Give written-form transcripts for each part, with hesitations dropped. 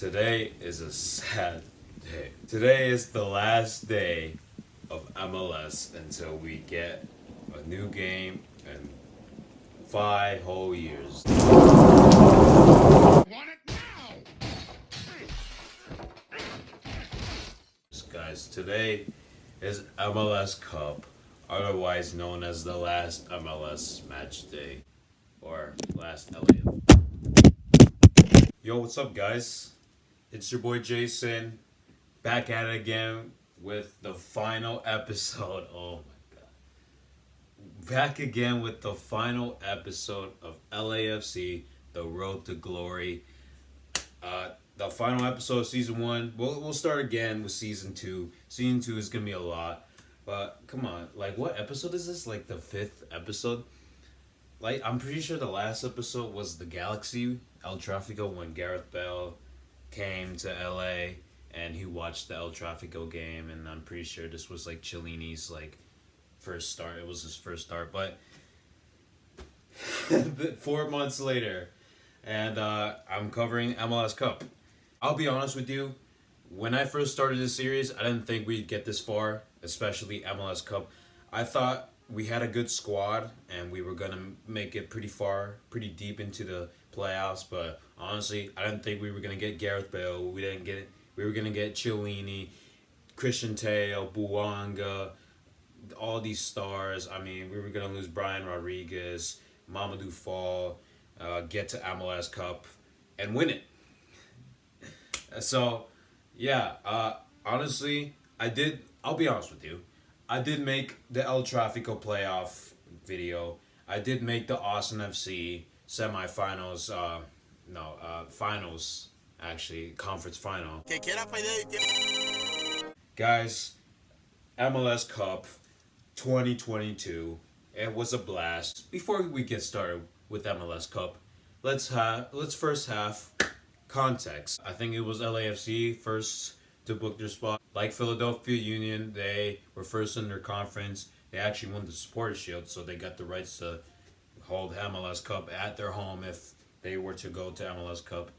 Today is a sad day. Today is the last day of MLS until we get a new game in 5 whole years. Guys, today is MLS Cup, otherwise known as the last MLS match day or last LAF. Yo, what's up, guys? It's your boy Jason, back at it again with the final episode. Oh my god. Back again with the final episode of LAFC, The Road to Glory. The final episode of season 1. We'll start again with season 2. Season 2 is going to be a lot. But come on, like, what episode is this? Like the 5th episode? Like, I'm pretty sure the last episode was the Galaxy, El Tráfico, when Gareth Bale came to LA and he watched the El Tráfico game, and I'm pretty sure this was like Cellini's like first start. It was his first start, but 4 months later, and I'm covering MLS Cup. I'll be honest with you, when I first started this series, I didn't think we'd get this far, especially MLS Cup. I thought we had a good squad and we were gonna make it pretty far, pretty deep into the playoffs. But honestly, I didn't think we were gonna get Gareth Bale. We didn't get it. We were gonna get Cellini, Christian Teo, Buanga, all these stars. I mean, we were gonna lose Brian Rodriguez, Mamadou Fall, get to MLS Cup, and win it. So, yeah. Honestly, I'll be honest with you. I did make the El Tráfico playoff video. I did make the Austin FC semifinals. Finals, actually, conference final. Guys, MLS Cup 2022. It was a blast. Before we get started with MLS Cup, let's first have context. I think it was LAFC first to book their spot. Like Philadelphia Union, they were first in their conference. They actually won the Supporters Shield, so they got the rights to hold MLS Cup at their home if they were to go to MLS Cup,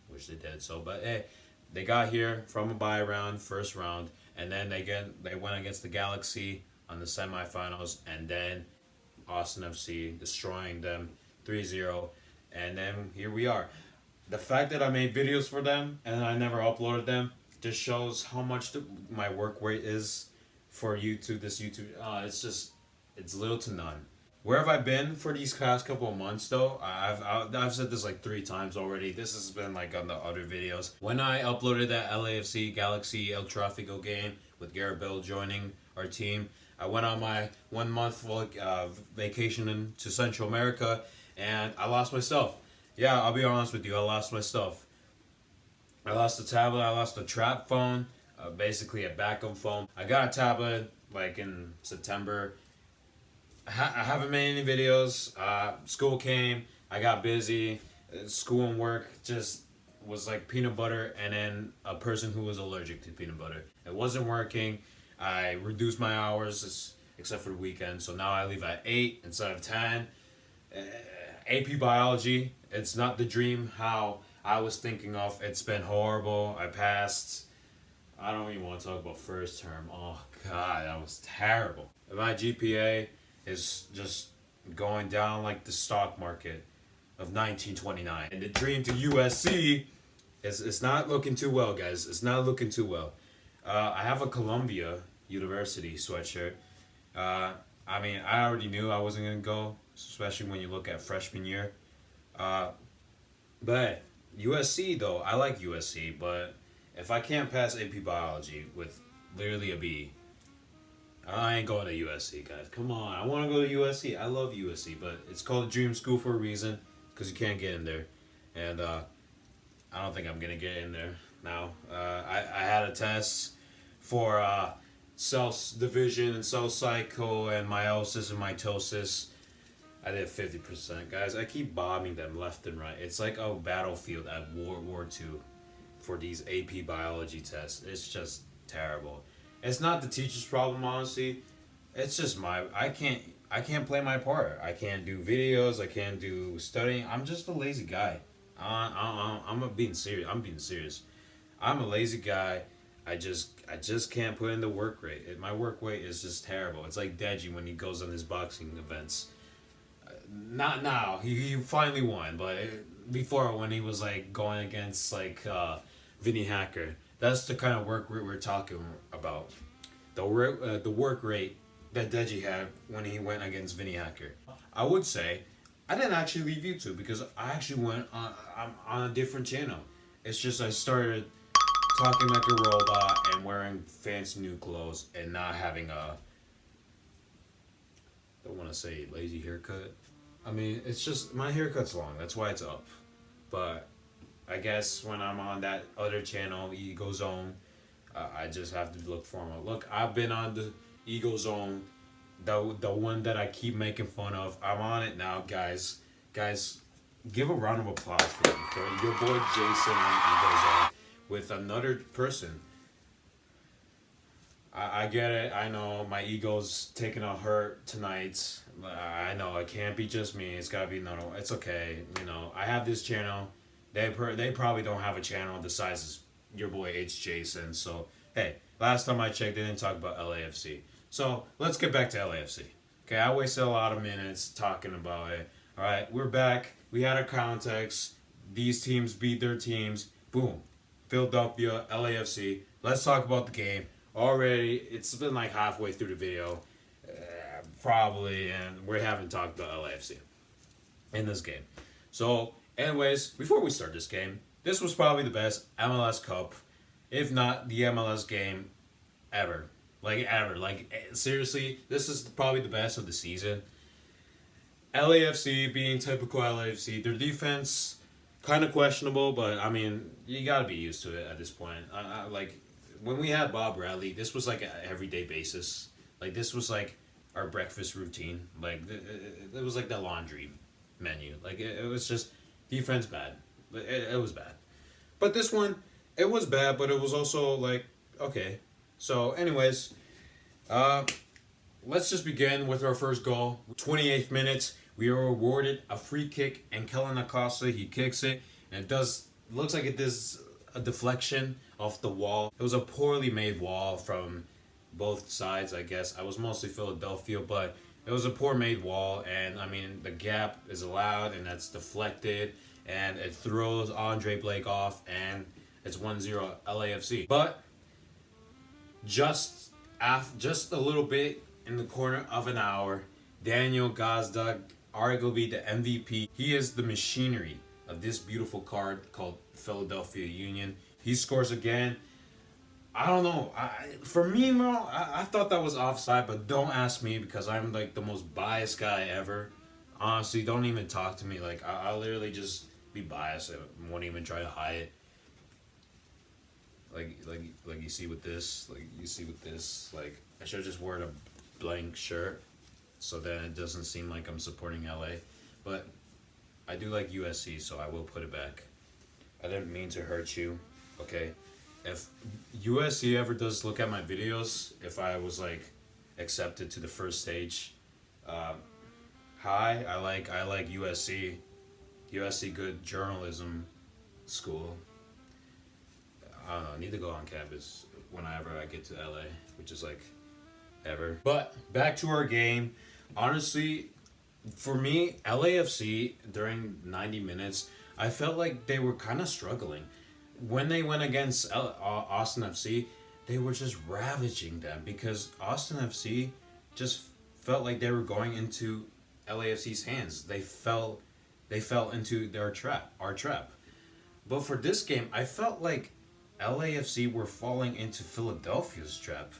which they did. So, but hey, they got here from a bye round, first round, and then they went against the Galaxy on the semifinals, and then Austin FC destroying them 3-0, and then here we are. The fact that I made videos for them and I never uploaded them just shows how much my work rate is for YouTube. It's little to none. Where have I been for these past couple of months though? I've said this like 3 times already. This has been like on the other videos. When I uploaded that LAFC Galaxy El Tráfico game with Gareth Bale joining our team, I went on my 1 month vacation to Central America, and I lost my stuff. Yeah, I'll be honest with you, I lost my stuff. I lost the tablet, I lost the trap phone, basically a backup phone. I got a tablet like in September. I haven't made any videos. School came, I got busy. School and work just was like peanut butter, and then a person who was allergic to peanut butter. It wasn't working. I reduced my hours except for the weekend, so now I leave at 8 instead of 10. AP Biology, it's not the dream how I was thinking of. It's been horrible. I passed. I don't even want to talk about first term. Oh god, that was terrible. My GPA is just going down like the stock market of 1929. And the dream to USC it's not looking too well, guys. It's not looking too well. I have a Columbia University sweatshirt. I mean, I already knew I wasn't going to go, especially when you look at freshman year. But USC, though, I like USC, but if I can't pass AP Biology with literally a B, I ain't going to USC, guys. Come on, I want to go to USC. I love USC, but it's called a dream school for a reason, because you can't get in there. And I don't think I'm going to get in there now. I had a test for cell division and cell cycle and meiosis and mitosis. I did 50%, guys. I keep bombing them left and right. It's like a battlefield at World War II for these AP biology tests. It's just terrible. It's not the teacher's problem, honestly. It's just I can't play my part. I can't do videos. I can't do studying. I'm just a lazy guy. I'm being serious. I'm a lazy guy. I just can't put in the work rate. My work rate is just terrible. It's like Deji when he goes on his boxing events. Not now. He finally won, but before when he was like going against like Vinny Hacker. That's the kind of work rate we're talking about. The work rate that Deji had when he went against Vinny Hacker. I would say I didn't actually leave YouTube because I actually went on a different channel. It's just I started talking like a robot and wearing fancy new clothes and not having a, don't want to say lazy haircut. I mean, it's just my haircut's long. That's why it's up. But I guess when I'm on that other channel, Ego Zone, I just have to look formal. Look, I've been on the Ego Zone, the one that I keep making fun of. I'm on it now, guys. Guys, give a round of applause for me. For your boy Jason on Ego Zone with another person. I get it. I know my ego's taking a hurt tonight. I know it can't be just me. It's gotta be another one. It's okay. You know, I have this channel. They probably don't have a channel the size as your boy ItzJason. So hey, last time I checked, they didn't talk about LAFC. So let's get back to LAFC. Okay, I wasted a lot of minutes talking about it. All right, we're back. We had our context. These teams beat their teams. Boom, Philadelphia, LAFC. Let's talk about the game. Already, it's been like halfway through the video, probably, and we haven't talked about LAFC in this game. So, anyways, before we start this game, this was probably the best MLS Cup, if not the MLS game ever. Like, ever. Like, seriously, this is probably the best of the season. LAFC being typical LAFC, their defense, kind of questionable, but, I mean, you gotta be used to it at this point. Like, when we had Bob Bradley, this was like an everyday basis. Like, this was like our breakfast routine. Like, it was like the laundry menu. Like, it was just defense bad. It was bad. But this one, it was bad, but it was also like, okay. So, anyways, let's just begin with our first goal. 28th minute, we are awarded a free kick, and Kellen Acosta, he kicks it, and looks like it does a deflection off the wall. It was a poorly made wall from both sides, I guess. I was mostly Philadelphia, but it was a poor made wall, and I mean, the gap is allowed, and that's deflected, and it throws Andre Blake off, and it's 1-0 LAFC. But just a little bit in the corner of an hour, Daniel Gazdag, arguably the MVP, he is the machinery of this beautiful card called Philadelphia Union. He scores again. I don't know. For me, bro, I thought that was offside, but don't ask me because I'm like the most biased guy ever. Honestly, don't even talk to me. Like, I'll literally just be biased. I won't even try to hide it. Like you see with this. Like, I should have just worn a blank shirt so then it doesn't seem like I'm supporting LA. But I do like USC, so I will put it back. I didn't mean to hurt you, okay? If USC ever does look at my videos, if I was like accepted to the first stage, hi, I like USC. USC good journalism school. I don't know, I need to go on campus whenever I get to LA, which is like ever. But back to our game. Honestly, for me, LAFC during 90 minutes, I felt like they were kind of struggling. When they went against Austin FC, they were just ravaging them because Austin FC just felt like they were going into LAFC's hands. They fell into our trap. But for this game, I felt like LAFC were falling into Philadelphia's trap.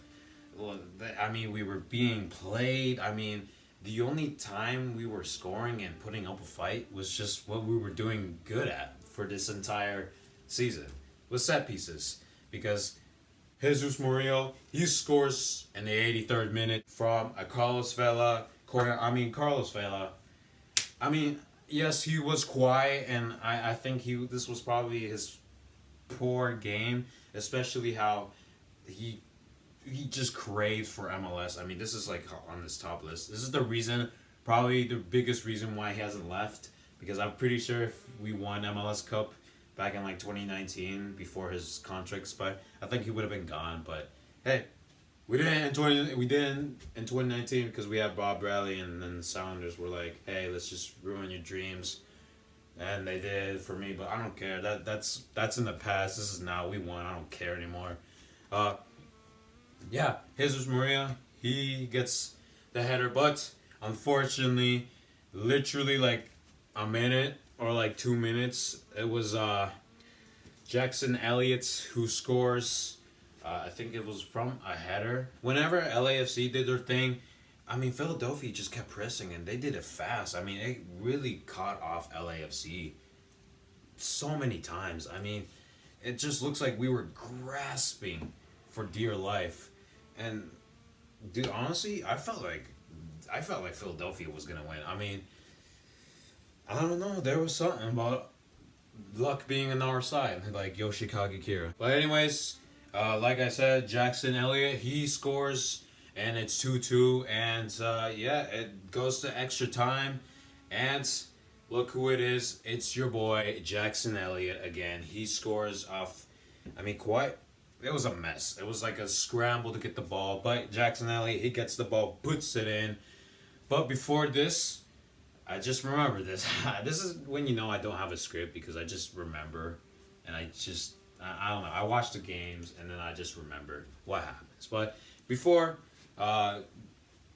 I mean, we were being played. I mean, the only time we were scoring and putting up a fight was just what we were doing good at for this entire season, with set pieces. Because Jesus Murillo, he scores in the 83rd minute from a Carlos Vela corner. Carlos Vela, yes, he was quiet, and I think this was probably his poor game, especially how he just craves for MLS. I mean, this is like on this top list. This is the reason, probably the biggest reason why he hasn't left. Because I'm pretty sure if we won MLS Cup back in like 2019 before his contract expired, I think he would have been gone. But hey, we didn't in 2019 because we had Bob Bradley, and then the Sounders were like, hey, let's just ruin your dreams. And they did for me, but I don't care. That's in the past. This is now. We won. I don't care anymore. Uh, yeah, Jesus Maria, he gets the header, but unfortunately, literally like a minute or like 2 minutes, it was Jackson Elliott who scores. I think it was from a header. Whenever LAFC did their thing, I mean, Philadelphia just kept pressing, and they did it fast. I mean, it really caught off LAFC so many times. I mean, it just looks like we were grasping for dear life. And, dude, honestly, I felt like Philadelphia was going to win. I mean, I don't know. There was something about luck being on our side, like Yoshikage Kira. But anyways, like I said, Jackson Elliott, he scores, and it's 2-2, and yeah, it goes to extra time, and look who it is. It's your boy, Jackson Elliott again. He scores off, I mean, it was a mess. It was like a scramble to get the ball, but Jackson Elliott, he gets the ball, puts it in. But before this, I just remember this. This is when you know I don't have a script, because I just remember, and I don't know. I watch the games, and then I just remember what happens. But before,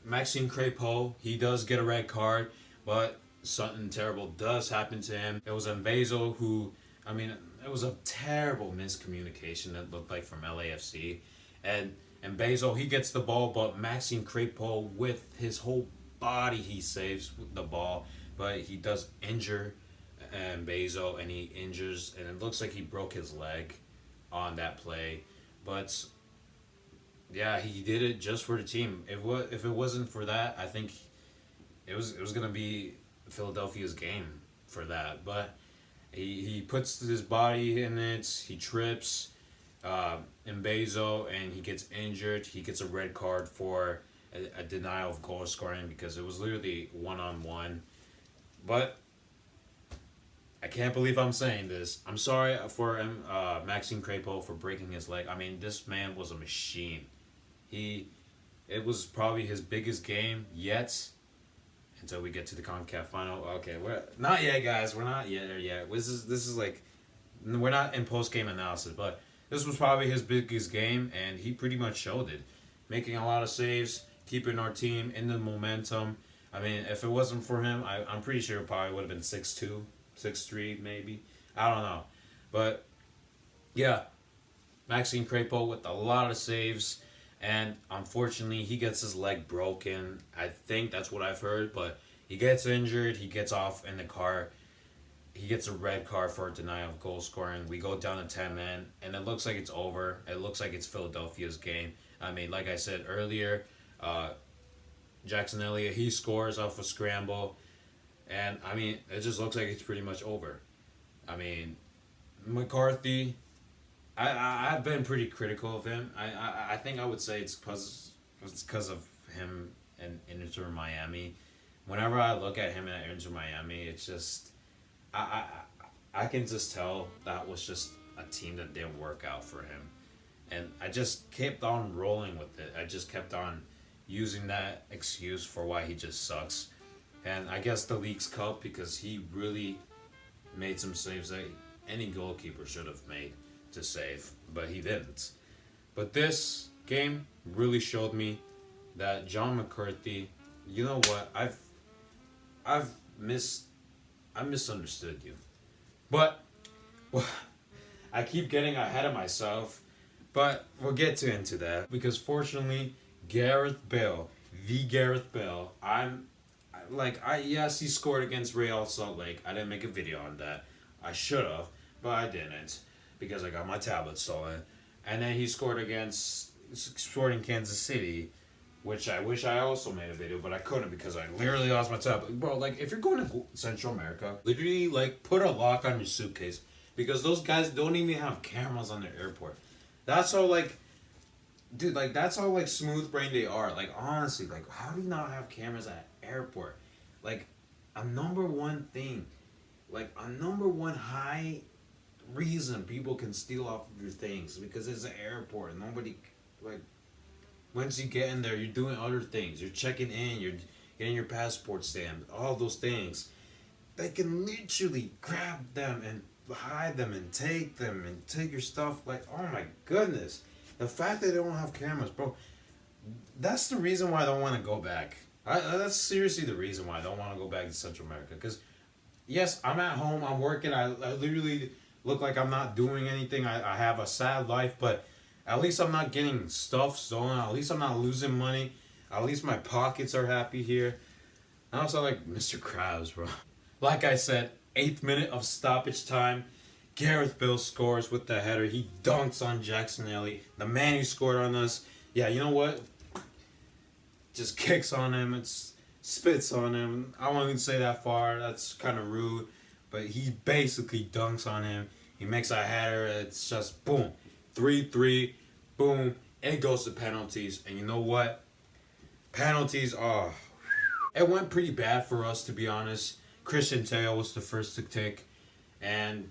Maxime Crépeau, he does get a red card, but something terrible does happen to him. It was Mbezo who, I mean, it was a terrible miscommunication that looked like from LAFC. And Mbezo, he gets the ball, but Maxime Crépeau, with his whole body, he saves the ball, but he does injure Mbezo, and he injures, and it looks like he broke his leg on that play. But yeah, he did it just for the team. If it wasn't for that, I think it was gonna be Philadelphia's game for that. But he puts his body in it. He trips Mbezo, and he gets injured. He gets a red card for a denial of goal scoring, because it was literally 1-on-1. But I can't believe I'm saying this. I'm sorry for Maxime Crépeau for breaking his leg. I mean, this man was a machine. It was probably his biggest game yet, until we get to the CONCACAF final. Okay, we're not yet, guys. We're not yet there yet. This is like, we're not in post game analysis, but this was probably his biggest game, and he pretty much showed it, making a lot of saves, keeping our team in the momentum. I mean, if it wasn't for him, I'm pretty sure it probably would have been 6-2, 6-3 maybe. I don't know, but yeah, Maxime Crépeau with a lot of saves. And unfortunately, he gets his leg broken. I think that's what I've heard. But he gets injured. He gets off in the car. He gets a red card for denial of goal scoring. We go down to 10 men. And it looks like it's over. It looks like it's Philadelphia's game. I mean, like I said earlier, Jackson Elliott, he scores off a scramble. And, I mean, it just looks like it's pretty much over. I mean, McCarthy, I've been pretty critical of him. I think I would say it's because of him and Inter Miami. Whenever I look at him at Inter Miami, it's just I can just tell that was just a team that didn't work out for him, and I just kept on rolling with it. I just kept on using that excuse for why he just sucks, and I guess the League's Cup, because he really made some saves that any goalkeeper should have made to save, but he didn't. But this game really showed me that John McCarthy, you know what, I misunderstood you. But well, I keep getting ahead of myself, but we'll get into that, because fortunately Gareth Bale, yes, he scored against Real Salt Lake. I didn't make a video on that. I should have, but I didn't, because I got my tablet stolen. And then he scored against Sporting Kansas City, which I wish I also made a video, but I couldn't because I literally lost my tablet. Bro, like, if you're going to Central America, literally, like, put a lock on your suitcase, because those guys don't even have cameras on their airport. That's how, like, dude, like, that's how, like, smooth-brained they are. Like, honestly, like, how do you not have cameras at airport? Like, a number one thing, like, a number one high reason people can steal off of your things because it's an airport. Nobody, like, once you get in there, you're doing other things. You're checking in. You're getting your passport stamped. All those things. They can literally grab them and hide them and take your stuff. Like, oh my goodness, the fact that they don't have cameras, bro. That's the reason why I don't want to go back. That's seriously the reason why I don't want to go back to Central America. Because yes, I'm at home. I'm working. I literally look like I'm not doing anything. I have a sad life, but at least I'm not getting stuff stolen. At least I'm not losing money. At least my pockets are happy here. I also like Mr. Krabs, bro. Like I said, 8th minute of stoppage time. Gareth Bale scores with the header. He dunks on Jackson Elliott, the man who scored on us. Yeah, you know what? Just kicks on him. It's spits on him. I won't even say that far. That's kind of rude. But he basically dunks on him. He makes a header. It's just boom. 3-3. Boom. It goes to penalties. And you know what? Penalties are... It went pretty bad for us, to be honest. Christian Teo was the first to take. And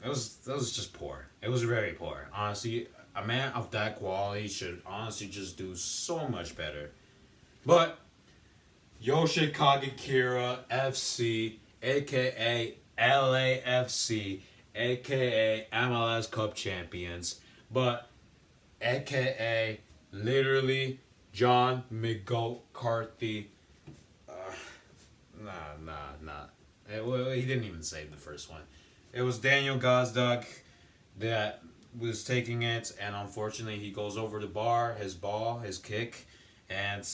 that was just poor. It was very poor. Honestly, a man of that quality should honestly just do so much better. But Yoshikage Kira FC, aka LAFC, aka MLS Cup champions, but aka literally John McCarthy. He didn't even save the first one. It was Daniel Gazdag that was taking it, and unfortunately he goes over the bar, his kick, and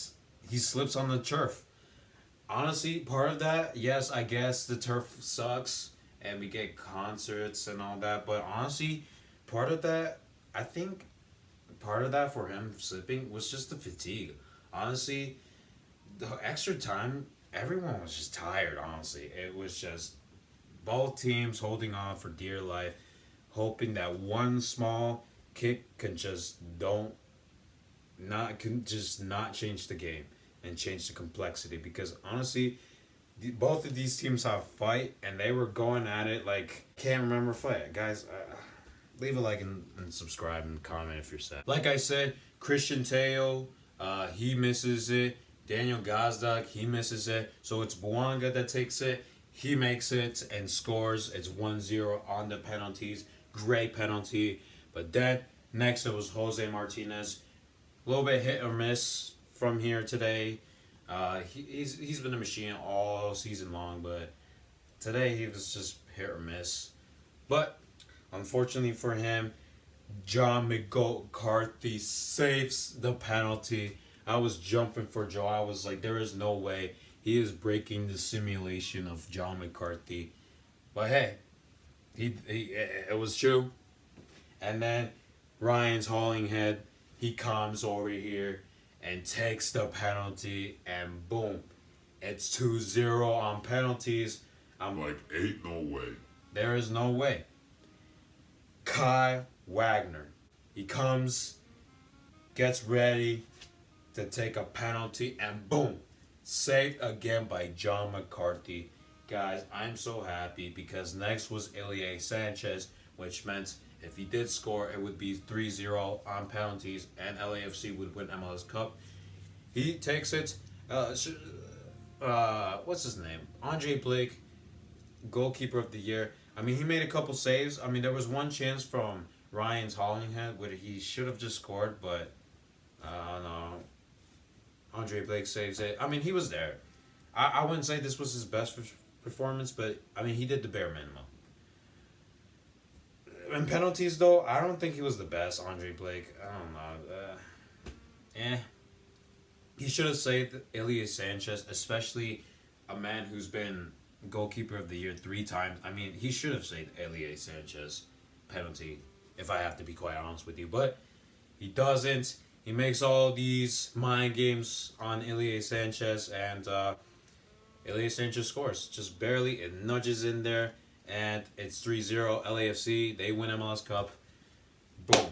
he slips on the turf. Honestly, part of that, yes, I guess the turf sucks, and we get concerts and all that, but honestly, part of that, I think, part of that for him slipping was just the fatigue. Honestly, the extra time, everyone was just tired, honestly. It was just both teams holding on for dear life, hoping that one small kick can just not change the game and change the complexity. Because honestly, both of these teams have fight, and they were going at it like can't remember fight. Guys, leave a like and subscribe and comment if you're sad. Like I said, Christian Teo, he misses it. Daniel Gazdag, he misses it. So it's Buanga that takes it. He makes it and scores. It's 1-0 on the penalties. Great penalty. But then, next it was Jose Martinez. A little bit hit or miss from here today. He's been a machine all season long, but today he was just hit or miss. But, unfortunately for him, John McCarthy saves the penalty. I was jumping for joy. I was like, there is no way he is breaking the simulation of John McCarthy. But hey, it was true. And then Ryan's Hollinghead, he comes over here and takes the penalty, and boom, it's 2-0 on penalties. I'm like, ain't no way. There is no way. Kai Wagner, he comes, gets ready to take a penalty, and boom, saved again by John McCarthy. Guys, I'm so happy because next was Ilie Sanchez, which meant if he did score, it would be 3-0 on penalties, and LAFC would win MLS Cup. He takes it. What's his name? Andre Blake, goalkeeper of the year. I mean, he made a couple saves. I mean, there was one chance from Ryan's Hollinghead where he should have just scored, but I don't know. Andre Blake saves it. I mean, he was there. I wouldn't say this was his best performance, but I mean, he did the bare minimum. In penalties, though, I don't think he was the best, Andre Blake. I don't know. He should have saved Ilie Sanchez, especially a man who's been goalkeeper of the year 3 times. I mean, he should have saved Ilie Sanchez penalty, if I have to be quite honest with you. But he doesn't. He makes all these mind games on Ilie Sanchez, and Ilie Sanchez scores. Just barely. It nudges in there, and it's 3-0 LAFC. They win MLS Cup. Boom.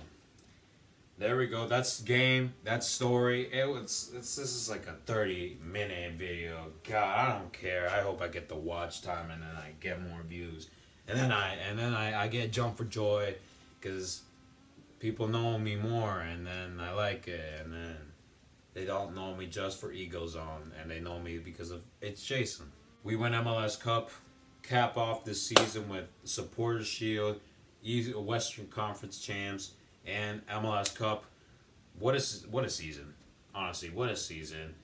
There we go. That's game. That's story. This is like a 30-minute video. God, I don't care. I hope I get the watch time and then I get more views. and then I get jump for joy because people know me more, and then I like it, and then they don't know me just for Ego Zone, and they know me because of ItzJason. We win MLS Cup, cap off this season with Supporters Shield, Western Conference champs, and MLS Cup. What a season! Honestly, what a season!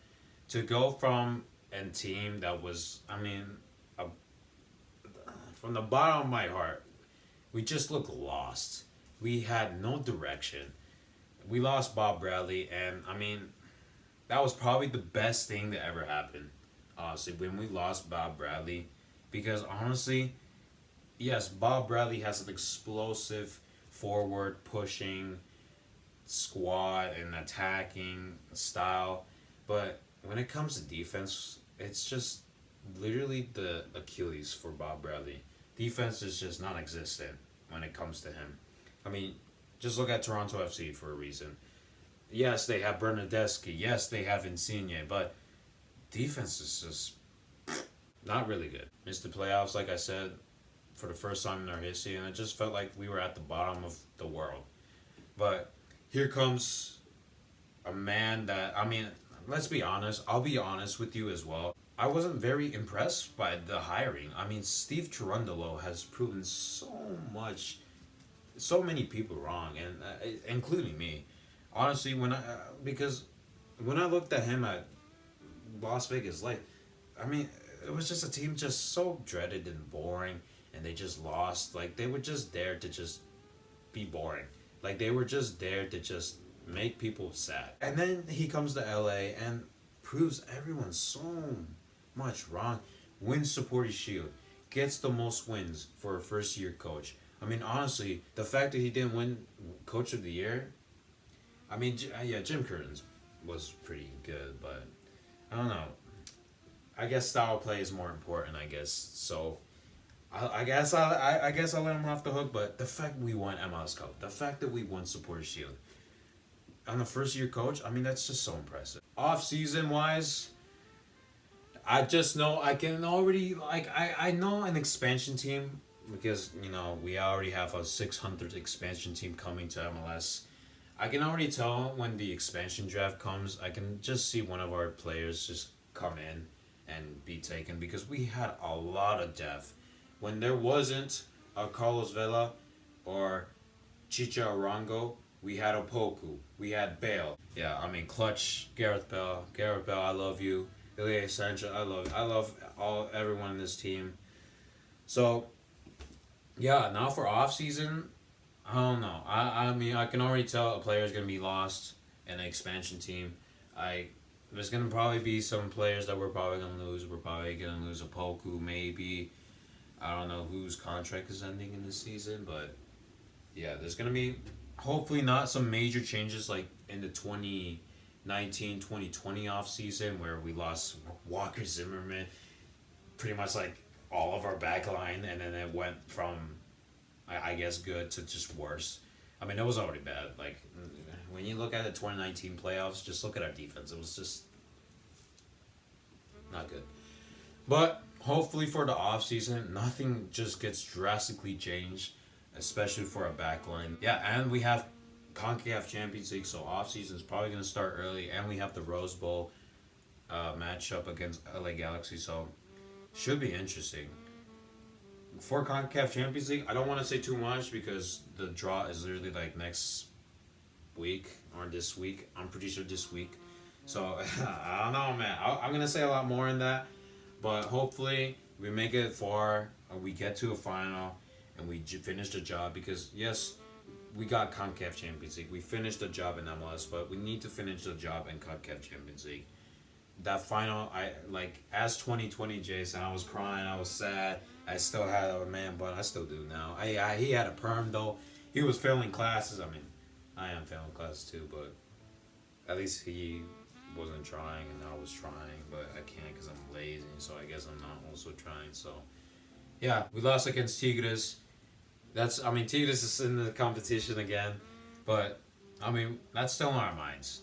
To go from a team that was, a, from the bottom of my heart, we just looked lost. We had no direction. We lost Bob Bradley, and that was probably the best thing that ever happened. Honestly, when we lost Bob Bradley, because honestly, yes, Bob Bradley has an explosive forward pushing squad and attacking style, but when it comes to defense, it's just literally the Achilles for Bob Bradley. Defense is just non-existent when it comes to him. I mean, just look at Toronto FC for a reason. Yes, they have Bernadeschi. Yes, they have Insigne, but defense is just not really good. Missed the playoffs, like I said, for the first time in our history, and it just felt like we were at the bottom of the world. But here comes a man that, let's be honest, I'll be honest with you as well. I wasn't very impressed by the hiring. Steve Cherundolo has proven so many people wrong, and including me. Honestly, because when I looked at him at Las Vegas Light, it was just a team just so dreaded and boring, and they just lost. Like, they were just there to just be boring. Like, they were just there to just make people sad. And then he comes to LA and proves everyone so much wrong. Wins Supporters Shield, gets the most wins for a first year coach. Honestly, the fact that he didn't win Coach of the Year, Jim Curtin's was pretty good, but I don't know. I guess style play is more important, I guess. So I guess I'll let him off the hook, but the fact we won MLS Cup, the fact that we won Supporters Shield on the first year coach, that's just so impressive. Off season wise, I just know I can already I know an expansion team because we already have a 600th expansion team coming to MLS. I can already tell when the expansion draft comes. I can just see one of our players just come in and be taken because we had a lot of depth. When there wasn't a Carlos Vela or Chicha Arango, we had Opoku, we had Bale. Yeah, clutch, Gareth Bale, I love you. Ilya Sanchez, I love everyone in this team. So, yeah, now for off season, I don't know. I can already tell a player is gonna be lost in an expansion team. There's gonna probably be some players that we're probably gonna lose. We're probably gonna lose Opoku, maybe. I don't know whose contract is ending in this season, but yeah, there's gonna be hopefully not some major changes like in the 2019-2020 off season where we lost Walker Zimmerman, pretty much like all of our back line, and then it went from I guess good to just worse. It was already bad. Like, when you look at the 2019 playoffs, just look at our defense. It was just not good. But hopefully for the off season, nothing just gets drastically changed, especially for our back line. Yeah, and we have CONCACAF Champions League, so off season is probably going to start early, and we have the Rose Bowl matchup against LA Galaxy, so should be interesting. For CONCACAF Champions League, I don't want to say too much because the draw is literally like next week or this week. I'm pretty sure this week. So, I don't know, man. I'm going to say a lot more in that. But hopefully, we make it far, or we get to a final, and we finish the job. Because, yes, we got CONCACAF Champions League. We finished the job in MLS, but we need to finish the job in CONCACAF Champions League. That final, as 2020 Jason, I was crying, I was sad. I still had a man bun. I still do now. He had a perm though. He was failing classes. I am failing classes too, but at least he wasn't trying and I was trying, but I can't because I'm lazy. So I guess I'm not also trying. So yeah, we lost against Tigres. Tigres is in the competition again, but that's still in our minds.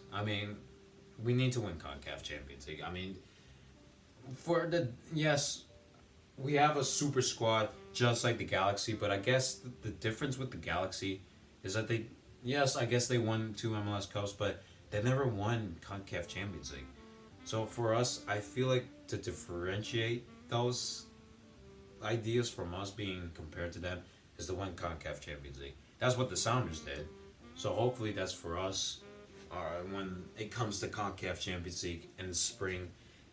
We need to win CONCACAF Champions League. Yes, we have a super squad. just like the Galaxy, but I guess the difference with the Galaxy is that yes, I guess they won 2 MLS Cups, but they never won CONCACAF Champions League. So for us, I feel like to differentiate those ideas from us being compared to them is to win CONCACAF Champions League. That's what the Sounders did. So hopefully that's for us when it comes to CONCACAF Champions League in the spring,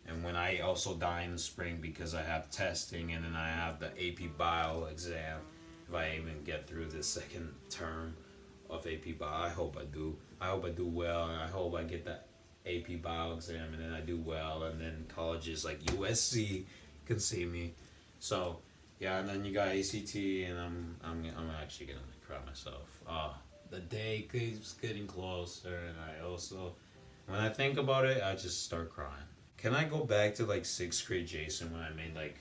and when I also die in the spring because I have testing and then I have the AP Bio exam. If I even get through this second term of AP Bio, I hope I do. I hope I do well, and I hope I get that AP Bio exam, and then I do well, and then colleges like USC can see me. So yeah, and then you got ACT, and I'm actually gonna cry myself. The day keeps getting closer, and I also, when I think about it, I just start crying. Can I go back to like 6th grade Jason when I made like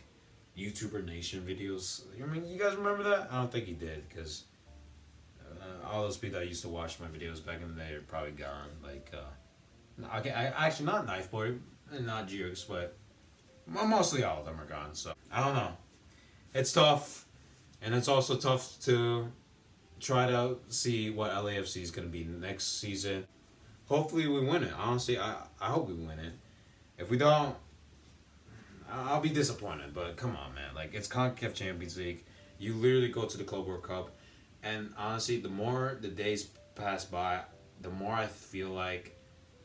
YouTuber Nation videos? I mean, you guys remember that? I don't think he did, because all those people that used to watch my videos back in the day are probably gone. Like, okay, I actually not Knife Boy, and not Jukes, but mostly all of them are gone. So I don't know. It's tough, and it's also tough to try to see what LAFC is going to be next season. Hopefully we win it. Honestly, I hope we win it. If we don't, I'll be disappointed. But come on, man. Like, it's CONCACAF Champions League. You literally go to the Club World Cup. And honestly, the more the days pass by, the more I feel like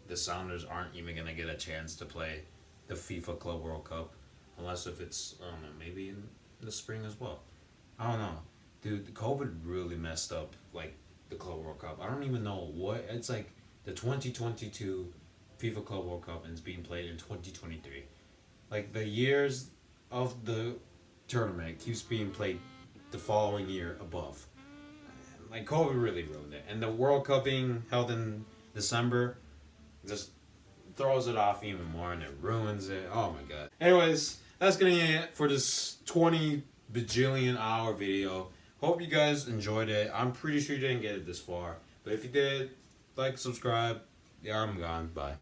the Sounders aren't even going to get a chance to play the FIFA Club World Cup. Unless if it's, I don't know, maybe in the spring as well. I don't know. Dude, COVID really messed up, like, the Club World Cup. I don't even know what... It's like the 2022 FIFA Club World Cup, and it's being played in 2023. Like, the years of the tournament keeps being played the following year above. Like, COVID really ruined it. And the World Cup being held in December just throws it off even more, and it ruins it. Oh, my God. Anyways, that's going to be it for this 20 bajillion hour video. Hope you guys enjoyed it. I'm pretty sure you didn't get it this far. But if you did, like, subscribe. Yeah, I'm gone. Bye.